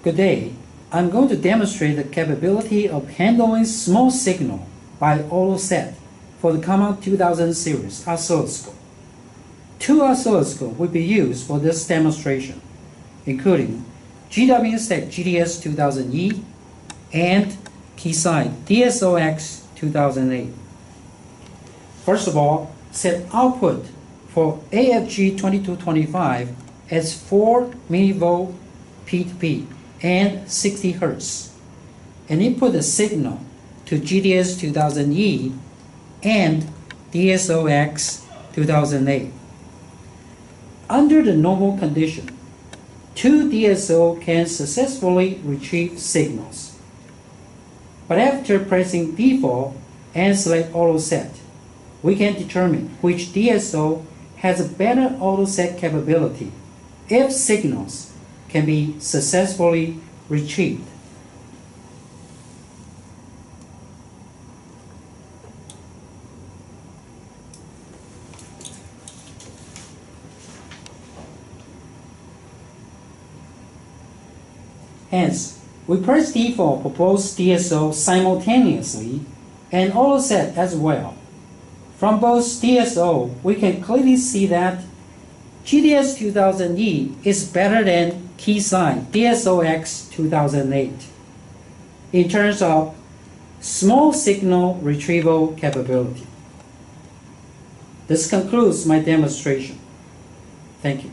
Good day. I'm going to demonstrate the capability of handling small signal by AutoSet for the common 2000 series oscilloscope. Two oscilloscopes will be used for this demonstration, including Instek GDS 2000E and Keysight DSOX 2008. First of all, set output for AFG 2225 as 4 millivolt peak-to-peak and 60 Hz, and input the signal to GDS 2000E and DSOX 2008. Under the normal condition, two DSO can successfully retrieve signals. But after pressing default and select AutoSet, we can determine which DSO has a better AutoSet capability if signals can be successfully retrieved. Hence, we press default proposed DSO simultaneously and AutoSet as well. From both DSO, we can clearly see that GDS 2000E is better than Keysight DSOX 2008 in terms of small signal retrieval capability. This concludes my demonstration. Thank you.